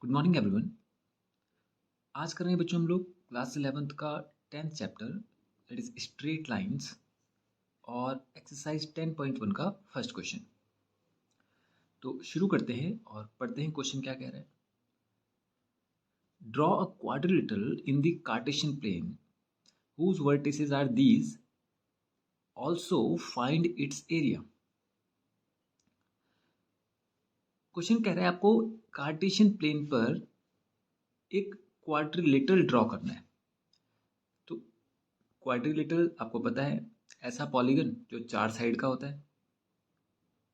Good morning everyone. आज कर रहे हैं बच्चों हम लोग क्लास 11th का 10th chapter that is straight lines और एक्सरसाइज 10.1 का फर्स्ट क्वेश्चन। तो शुरू करते हैं और पढ़ते हैं क्वेश्चन क्या कह रहा है। Draw a quadrilateral in the Cartesian plane whose vertices are these, also find its area। Question कह रहा है आपको कार्टेशियन प्लेन पर एक क्वाड्रिलेटरल ड्रॉ करना है। तो क्वाड्रिलेटरल आपको पता है ऐसा पॉलीगन जो चार साइड का होता है।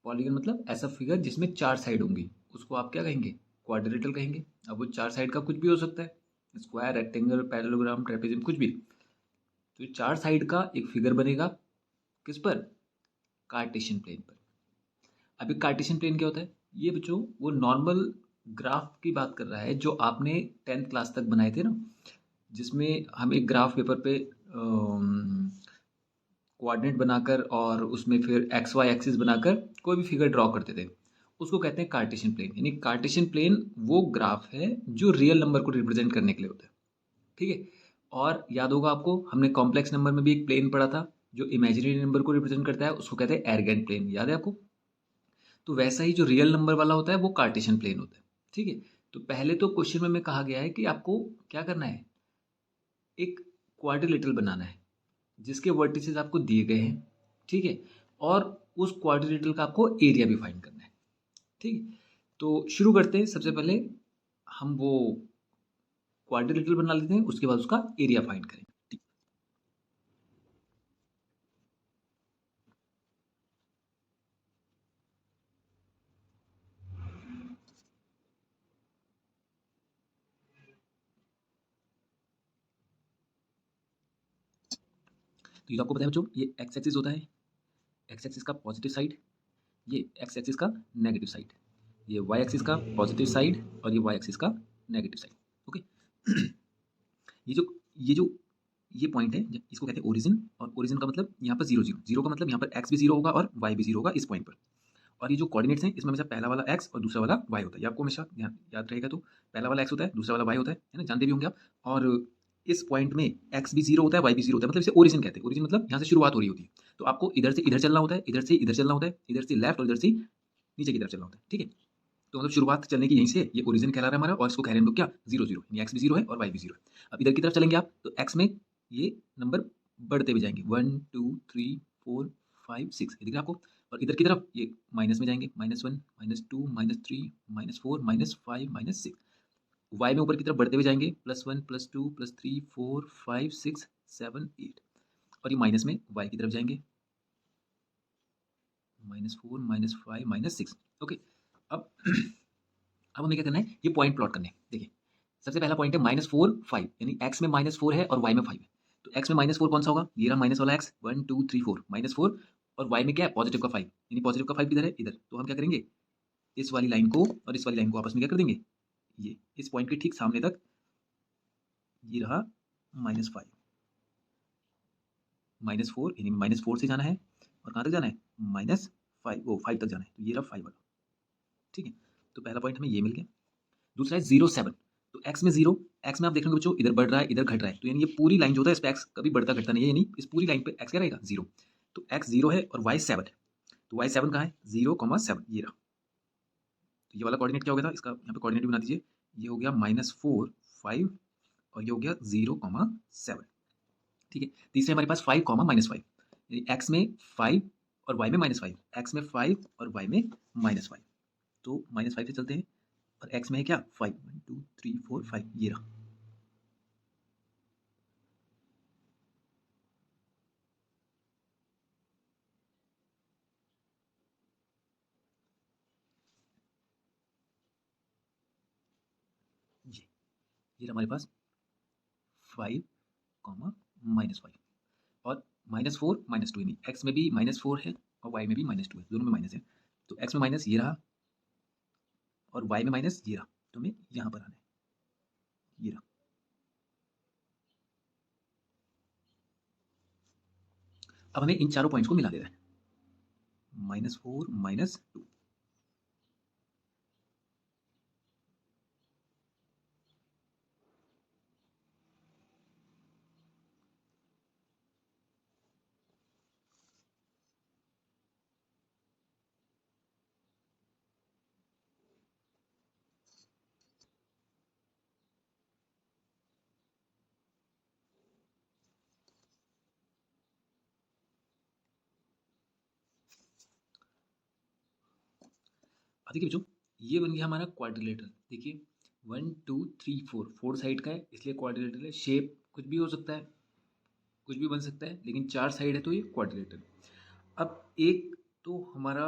पॉलीगन मतलब ऐसा फिगर जिसमें चार साइड होंगी, उसको आप क्या कहेंगे? क्वाड्रिलेटरल कहेंगे। अब वो चार साइड का कुछ भी हो सकता है, स्क्वायर, रेक्टेंगल, पैरेललोग्राम, ट्रेपेजियम, कुछ भी। तो ये चार साइड का एक फिगर बनेगा किस पर? कार्टेशियन प्लेन पर। अभी कार्टेशियन प्लेन क्या होता है? ये बच्चों वो नॉर्मल ग्राफ की बात कर रहा है जो आपने 10th क्लास तक बनाए थे ना, जिसमें हम एक ग्राफ पेपर पे कोऑर्डिनेट बनाकर और उसमें फिर एक्स वाई एक्सिस बनाकर कोई भी फिगर ड्रॉ करते थे, उसको कहते हैं कार्टेशियन प्लेन। यानी कार्टेशियन प्लेन वो ग्राफ है जो रियल नंबर को रिप्रेजेंट करने के लिए होता है। ठीक है। और याद होगा आपको, हमने कॉम्प्लेक्स नंबर में भी एक प्लेन पढ़ा था जो इमेजिनरी नंबर को रिप्रेजेंट करता है, उसको कहते हैं एर्गेंट प्लेन। याद है आपको? तो वैसा ही जो रियल नंबर वाला होता है वो कार्टेशियन प्लेन होता है। ठीक है। तो पहले तो क्वेश्चन में कहा गया है कि आपको क्या करना है, एक क्वाड्रिलेटरल बनाना है जिसके वर्टिसेस आपको दिए गए हैं। ठीक है। और उस क्वाड्रिलेटरल का आपको एरिया भी फाइंड करना है। ठीक है। तो शुरू करते हैं। सबसे पहले हम वो क्वाड्रिलेटरल बना लेते हैं, उसके बाद उसका एरिया फाइंड करेंगे। ठीक। तो ये तो आपको पता है बच्चों, ये एक्स एक्सिस होता है, एक्स एक्सिस का पॉजिटिव साइड, ये एक्स एक्सिस का नेगेटिव साइड, ये वाई एक्सिस का पॉजिटिव साइड और ये वाई एक्सिस का नेगेटिव साइड। ओके। ये जो ये पॉइंट है, इसको कहते हैं ओरिजिन। और ओरिजिन का मतलब यहाँ पर जीरो जीरो, जीरो का मतलब यहाँ पर एक्स भी जीरो होगा और वाई भी जीरो होगा इस पॉइंट पर। और ये जो कोऑर्डिनेट्स हैं इसमें हमेशा पहला वाला एक्स और दूसरा वाला वाई होता है। ये आपको हमेशा याद रहेगा। तो पहला वाला एक्स होता है, दूसरा वाला वाई होता है ना, जानते भी होंगे आप। और इस पॉइंट में एक्स भी जीरो होता है, वाई भी जीरो होता है, मतलब इसे ओरिजिन कहते हैं। ओरिजिन मतलब यहाँ से शुरुआत हो रही होती है। तो आपको इधर से इधर चलना होता है, इधर से इधर चलना होता है, इधर से लेफ्ट और इधर से नीचे की तरफ चलना होता है। ठीक है। तो मतलब शुरुआत चलने की यहीं से, ये ओरिजिन कहला रहा है हमारा, और इसको कह रहे हैं हम लोग क्या? जीरो जीरो, यानी एक्स भी जीरो है और वाई भी जीरो है। अब इधर की तरफ चलेंगे आप तो एक्स में ये नंबर बढ़ते हुए जाएंगे, 1 2 3 4 5 6, ये दिख रहा है आपको। और इधर की तरफ ये माइनस में जाएंगे, -1 -2 -3 -4 -5 -6। वाई में ऊपर की तरफ बढ़ते हुए जाएंगे, +1 +2 +3 4 5 6 7 8। और ये माइनस में वाई की तरफ जाएंगे, -4 -5 -6। ओके। अब अब हमें क्या करना है, ये पॉइंट प्लॉट करने हैं। देखिए, सबसे पहला पॉइंट है -4 5, यानी एक्स में -4 है और वाई में 5 है। तो एक्स में -4 कौन सा होगा? ये रहा माइनस वाला एक्स, 1 2 3 4 -4। और वाई में क्या है? पॉजिटिव का 5, यानी पॉजिटिव का 5 किधर है? इधर। तो हम क्या करेंगे, इस वाली लाइन को और इस वाली लाइन को आपस में क्या कर देंगे, ये इस पॉइंट के ठीक सामने तक, ये रहा -5 -4, यानी -4 से जाना है और कहाँ तक जाना है? -5, वो 5 तक जाना है। तो ये रहा 5 वाला। ठीक है। तो पहला पॉइंट हमें ये मिल गया। दूसरा है 0 7। तो एक्स में जीरो, एक्स में आप देख रहे होंगे बच्चों, इधर बढ़ रहा है इधर घट रहा है, तो यानी ये पूरी लाइन जो होता है इस पे एक्स कभी बढ़ता घटता नहीं है, यानी इस पूरी लाइन पे एक्स क्या रहेगा? जीरो। तो एक्स जीरो है और वाई 7 है। तो वाई 7 कहाँ है? 0 7, ये रहा। तो ये वाला कोऑर्डिनेट क्या हो गया था, इसका यहाँ पे कोऑर्डिनेट भी बना दीजिए। ये हो गया -4 5 और ये हो गया 0 7। ठीक है। तीसरे हमारे पास 5 -5, यानी एक्स में 5 और वाई में -5, एक्स में 5 और वाई में -5। तो -5 से चलते हैं और एक्स में है क्या? 5 1 2 3 4 5, ये रहा। ये रहा हमारे पास 5 -5 और -4 -2, यानी एक्स में भी -4 है और वाई में भी -2 है, दोनों में माइनस है। तो एक्स में माइनस ये रहा और वाई में माइनस ये रहा। तो हमें यहाँ पर आना है, ये रहा। अब हमें इन चारों पॉइंट्स को मिला देना है, -4 -2। अब देखिए बच्चों, ये बन गया हमारा क्वाड्रिलेटरल। देखिए 1 2 3 4, 4 साइड का है इसलिए क्वाड्रिलेटरल है। शेप कुछ भी हो सकता है, कुछ भी बन सकता है, लेकिन 4 साइड है तो ये क्वाड्रिलेटरल। अब एक तो हमारा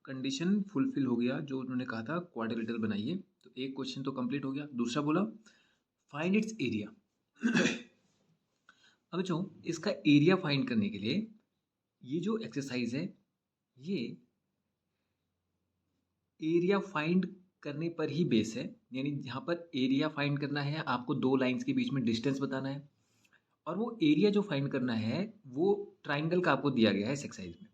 कंडीशन फुलफिल हो गया, जो उन्होंने कहा था क्वाड्रिलेटरल बनाइए, तो एक क्वेश्चन तो कंप्लीट हो गया। दूसरा बोला फाइंड इट्स एरिया। अब बच्चों, इसका एरिया फाइंड करने के लिए ये जो एक्सरसाइज है, ये एरिया फाइंड करने पर ही बेस है। यानी यहाँ पर एरिया फाइंड करना है, आपको दो लाइंस के बीच में डिस्टेंस बताना है, और वो एरिया जो फाइंड करना है वो ट्राइंगल का आपको दिया गया है इस एक्सरसाइज में,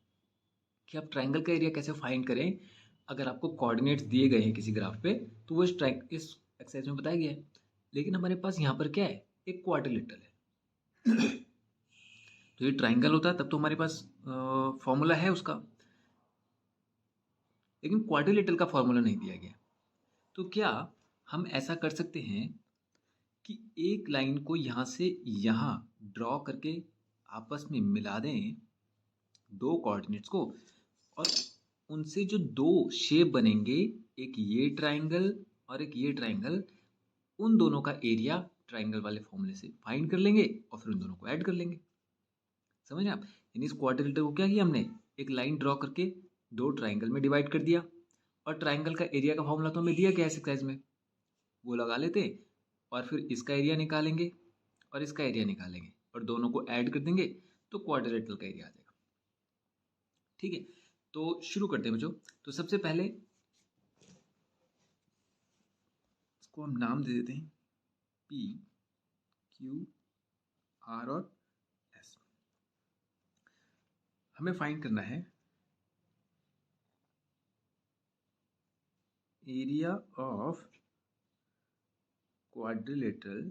कि आप ट्राइंगल का एरिया कैसे फाइंड करें। अगर आपको कोऑर्डिनेट्स दिए गए हैं किसी ग्राफ पे, तो वो इस एक्सरसाइज में बताया गया है। लेकिन हमारे पास यहाँ पर क्या है, एक क्वाड्रिलेटरल है। तो ये ट्राइंगल होता है तब तो हमारे पास फॉर्मूला है उसका, लेकिन क्वाड्रिलेटरल का फॉर्मूला नहीं दिया गया। तो क्या हम ऐसा कर सकते हैं कि एक लाइन को यहाँ से यहाँ ड्रॉ करके आपस में मिला दें दो कोऑर्डिनेट्स को, और उनसे जो दो शेप बनेंगे, एक ये ट्राइंगल और एक ये ट्राइंगल, उन दोनों का एरिया ट्राइंगल वाले फॉर्मूले से फाइंड कर लेंगे और फिर उन दोनों को ऐड कर लेंगे। समझ आप? यानी इस क्वाड्रिलेटरल को क्या किया हमने, एक लाइन ड्रॉ करके दो ट्राइंगल में डिवाइड कर दिया, और ट्राइंगल का एरिया का फॉर्मूला तो हमें दिया गया है एक्सरसाइज में, वो लगा लेते, और फिर इसका एरिया निकालेंगे और इसका एरिया निकालेंगे और दोनों को ऐड कर देंगे, तो क्वाड्रिलेटरल का एरिया आ जाएगा। ठीक है, तो शुरू करते हैं बच्चों। तो सबसे पहले इसको हम नाम दे देते हैं पी क्यू आर और एस। हमें फाइंड करना है area of quadrilateral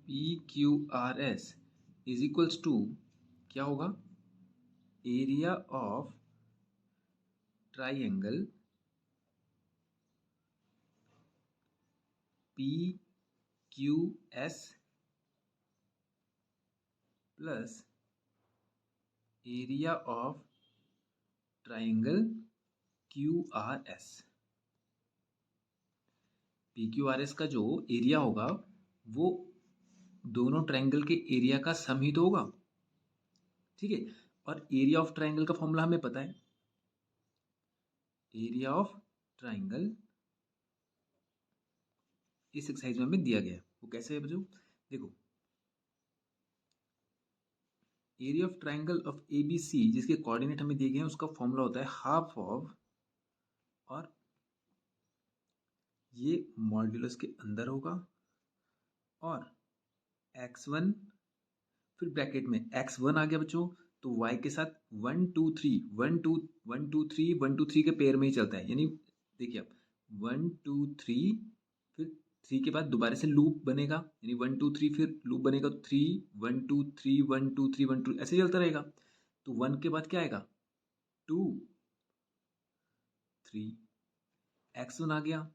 P Q R S is equals to क्या होगा, area of triangle P Q S plus area of triangle Q R S. P Q R S का जो area होगा वो दोनों ट्राइंगल के एरिया का सम ही तो होगा। ठीक है, और एरिया ऑफ ट्राइंगल का फॉर्मूला हमें पता है, एरिया ऑफ ट्राइंगल इस एक्सरसाइज में हमें दिया गया है। वो कैसे है बच्चों, देखो area of triangle of A B C जिसके कोऑर्डिनेट हमें दिए गए हैं, उसका फॉर्मूला होता है हाफ ऑफ, और ये मॉड्यूलस के अंदर होगा, और x1, फिर ब्रैकेट में x1 आ गया बच्चों, तो y के साथ 1 2 3 1 2 1 2 3 1 2 3 के पेयर में ही चलता है। यानी देखिए आप 1 2 3, फिर 3 के बाद दोबारा से लूप बनेगा, यानी 1 2 3 फिर लूप बनेगा 3 1 2 3 1 2 3 1 2 ऐसे चलता रहेगा। तो 1 के बाद क्या आएगा, 2 3, x1 आ गया,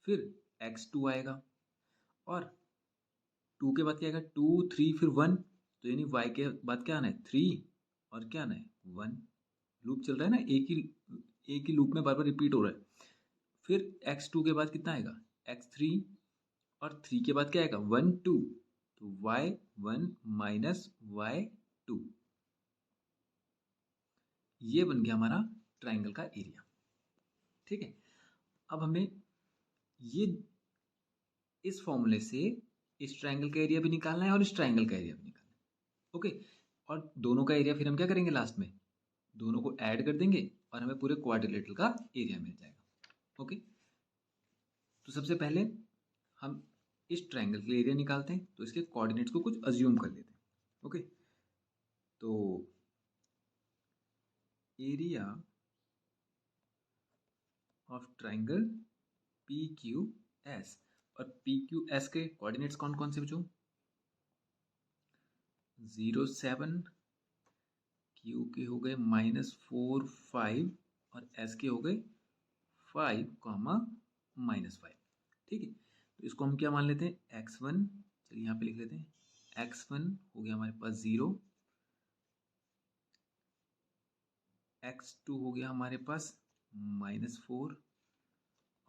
फिर x2 आएगा, और 2 के बाद क्या आएगा, 2 3 फिर 1, तो यानी y के बाद क्या आना है 3, और क्या आना है 1। लूप चल रहा है ना, एक ही लूप में बार बार रिपीट हो रहा है। फिर x2 के बाद कितना आएगा x3, और 3 के बाद क्या आएगा 1 2, तो y1 माइनस y2। ये बन गया हमारा ट्राइंगल का एरिया। ठीक है, अब हमें ये इस फॉर्मूले से इस ट्राइंगल का एरिया भी निकालना है और इस ट्राइंगल का एरिया भी निकालना है। ओके, और दोनों का एरिया फिर हम क्या करेंगे, लास्ट में दोनों को ऐड कर देंगे और हमें पूरे क्वाड्रिलेटरल का एरिया मिल जाएगा। ओके, तो सबसे पहले हम इस ट्राइंगल के एरिया निकालते हैं, तो इसके कोऑर्डिनेट्स को कुछ अज्यूम कर लेते हैं। ओके, तो area of triangle P Q S, और पी क्यू एस के कोऑर्डिनेट्स कौन कौन से बच्चों, 0 7, क्यू के हो गए -4 5, और एस के हो गए 5 -5। ठीक है, तो इसको हम क्या मान लेते हैं x1, चलिए यहाँ पे लिख लेते हैं x1 हो गया हमारे पास 0, x2 हो गया हमारे पास -4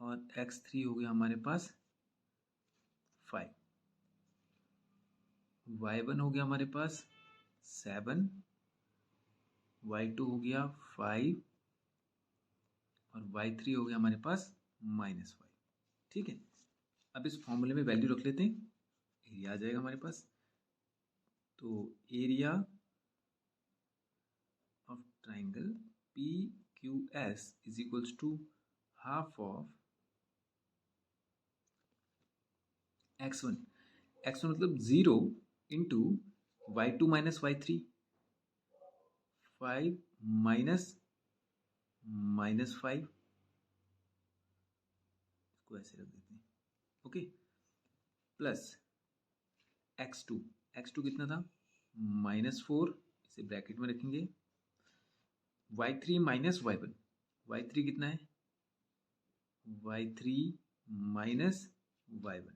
और x3 हो गया हमारे पास 5, y1 हो गया हमारे पास 7, y2 हो गया 5 और y3 हो गया हमारे पास -5। ठीक है, अब इस फॉर्मूले में वैल्यू रख लेते हैं, एरिया आ जाएगा हमारे पास। तो area of triangle P Q S is equals to half of x1 मतलब 0 into y2 minus y3, 5 minus -5, इसको ऐसे रख देते हैं, ओके, प्लस x2 कितना था -4, इसे ब्रैकेट में रखेंगे, y3 माइनस y1 कितना है y3 minus y1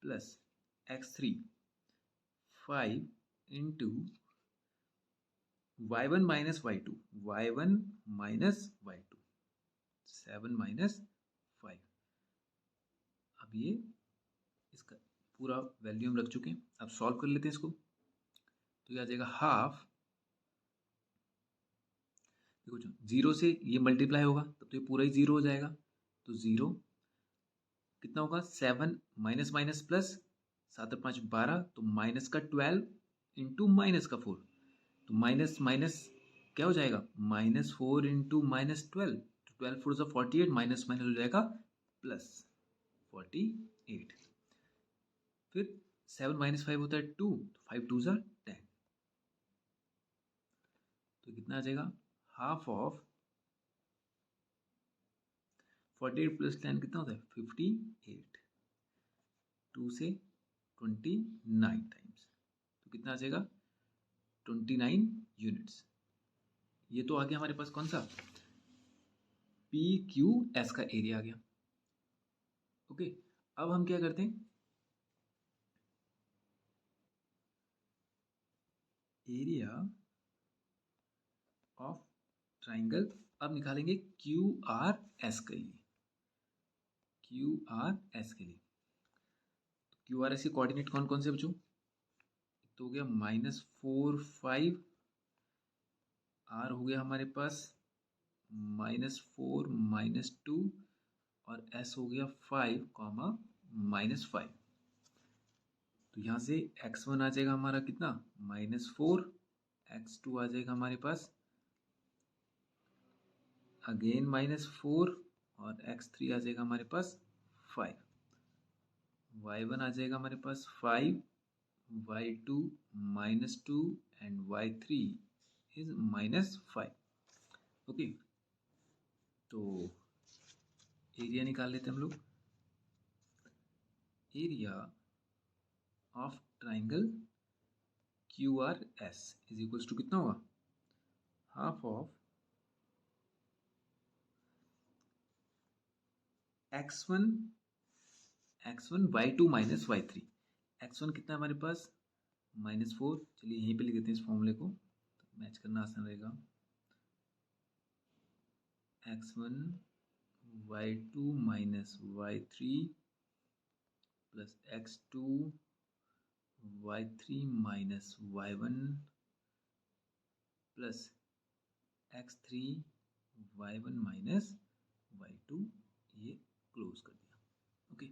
plus x3 5 into y1 minus y2 7 minus 5। अब ये इसका पूरा वैल्यू हम रख चुके हैं, अब सॉल्व कर लेते हैं इसको। तो ये आ जाएगा हाफ, देखो 0 से ये मल्टीप्लाई होगा तब तो ये पूरा ही 0 हो जाएगा, तो 0 कितना होगा 7 माइनस माइनस प्लस, 7 और 5 12, तो माइनस का 12 इंटू माइनस का 4, तो माइनस माइनस क्या हो जाएगा -4 इंटू -12, तो 12 4 सा 48, माइनस माइनस हो जाएगा प्लस 48, फिर 7 माइनस 5 होता है 2, तो 5 2 सा 10, तो कितना आ जाएगा हाफ ऑफ 48 प्लस 10 कितना होता है 58, 2 से 29 टाइम्स, तो कितना आ जाएगा 29 यूनिट्स। ये तो आ गया हमारे पास कौन सा पी क्यू एस का एरिया आ गया, ओके। अब हम क्या करते हैं, एरिया ऑफ ट्राइंगल अब निकालेंगे क्यू आर एस के लिए, क्यू आर एस के लिए। क्यू आर एस के कोऑर्डिनेट कौन कौन से बच्चों, तो हो गया -4 5, आर हो गया हमारे पास -4 -2 और एस हो गया 5 -5। तो यहाँ से x1 आ जाएगा हमारा कितना -4, x2 आ जाएगा हमारे पास अगेन -4 और x3 आ जाएगा हमारे पास 5, y1 आ जाएगा हमारे पास 5, y2 -2 and y3 is -5, okay. तो एरिया निकाल लेते हैं हम लोग, area of triangle Q R S is equals to कितना होगा half of x1 y2 minus y3, x1 कितना है हमारे पास -4, चलिए यहीं पे लिख देते हैं इस फॉर्मूले को, तो मैच करना आसान रहेगा, x1 y2 minus y3 plus x2 y3 minus y1 plus x3 y1 minus y2, ये क्लोज कर दिया, ओके।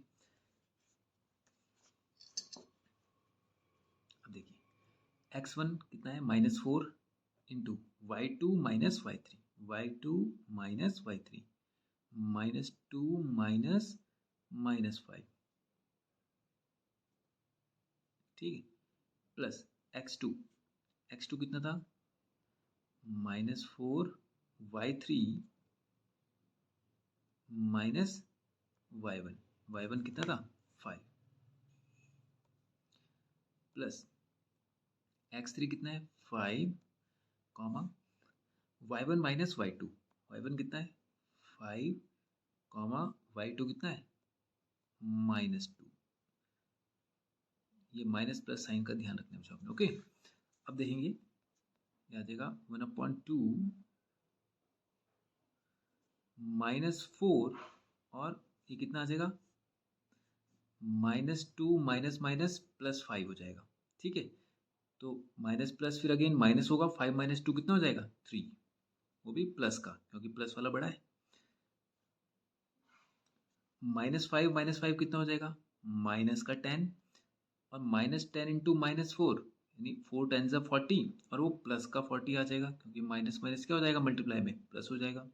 अब देखिए x1 कितना है -4 into y2 minus y3, y2 minus y3 -2 minus -5, ठीक है, प्लस x2 कितना था -4 y3 माइनस y1 कितना था 5, प्लस x3 कितना है 5 कॉमा y1 माइनस y2 कितना है 5 कॉमा y2 कितना है -2, ये माइनस प्लस साइन का ध्यान रखना है आपने। ओके, अब देखेंगे आ जाएगा 1/2 -4 और ये कितना आ जाएगा -2 माइनस माइनस +5 हो जाएगा। ठीक है, तो माइनस प्लस फिर अगेन माइनस होगा, 5 - 2 कितना हो जाएगा 3, वो भी प्लस का क्योंकि प्लस वाला बड़ा है। -5 कितना हो जाएगा माइनस का 10 और -10 इंटू -4 यानी 4 10 ज़ा 40 और वो प्लस का 40 आ जाएगा क्योंकि माइनस माइनस क्या हो जाएगा मल्टीप्लाई में प्लस हो जाएगा।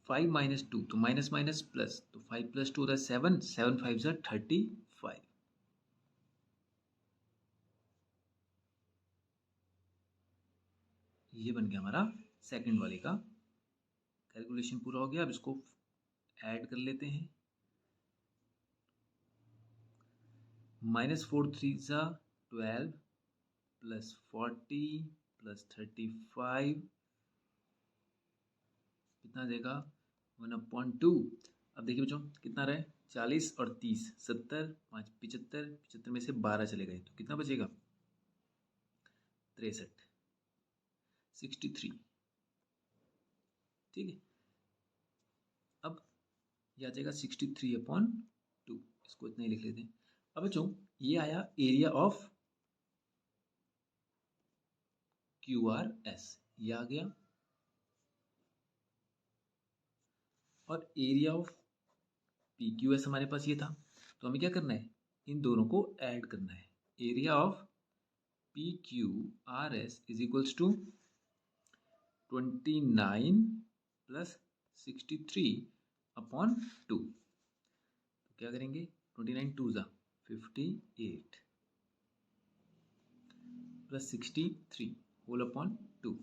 5 - 2 तो माइनस माइनस प्लस, तो 5 + 2 होता है 7, 7 5 ज़ा 35। ये बन गया हमारा सेकंड वाले का कैलकुलेशन पूरा हो गया। अब इसको ऐड कर लेते हैं। -4 3 ज़ा 12 + 40 + 35 कितना देगा 1/2। अब देखिए बच्चों कितना रहे 40 और 30 70 5 75 75 में से 12 चले गए तो कितना बचेगा 63 63। ठीक है, अब ये आ जाएगा 63/2, इसको इतना ही लिख लेते हैं। अब बच्चों ये आया एरिया ऑफ QRS, ये आ गया, और एरिया ऑफ PQS हमारे पास ये था। तो हमें क्या करना है इन दोनों को ऐड करना है। Area of PQRS is equals to 29 + 63/2। तो क्या करेंगे 29 2 ज़ा 58 + 63 whole upon 2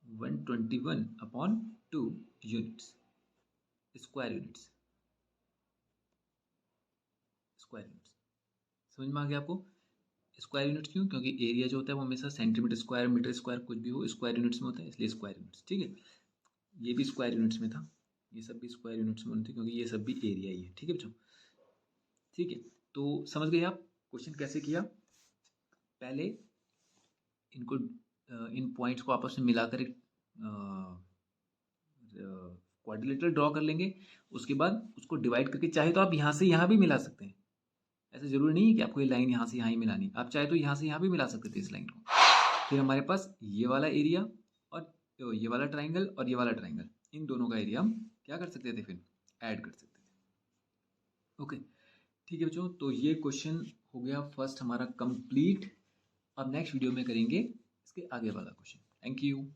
121/2 units square units समझ में आ गया आपको। स्क्वायर यूनिट्स क्यों, क्योंकि एरिया जो होता है वो हमेशा सेंटीमीटर स्क्वायर मीटर स्क्वायर कुछ भी हो स्क्वायर यूनिट्स में होता है, इसलिए स्क्वायर यूनिट्स। ठीक है, ये भी स्क्वायर यूनिट्स में था, ये सब भी स्क्वायर यूनिट्स में होते क्योंकि ये सब भी एरिया ही है। ठीक है बच्चों, ठीक है, तो समझ गए आप क्वेश्चन कैसे किया। पहले इनको इन पॉइंट्स को आपस में मिलाकर एक क्वाड्रिलेटरल ड्रॉ कर लेंगे, उसके बाद उसको डिवाइड करके चाहे तो आप यहाँ से यहाँ भी मिला सकते हैं। ऐसा जरूरी नहीं है कि आपको ये लाइन यहाँ से यहाँ ही मिलानी, आप चाहे तो यहाँ से यहाँ भी मिला सकते थे इस लाइन को। फिर हमारे पास ये वाला एरिया और ये वाला ट्राइंगल और ये वाला ट्राइंगल, इन दोनों का एरिया हम क्या कर सकते थे फिर ऐड कर सकते थे। ओके, ठीक है बच्चों, तो ये क्वेश्चन हो गया फर्स्ट हमारा कंप्लीट। अब नेक्स्ट वीडियो में करेंगे इसके आगे वाला क्वेश्चन। Thank you.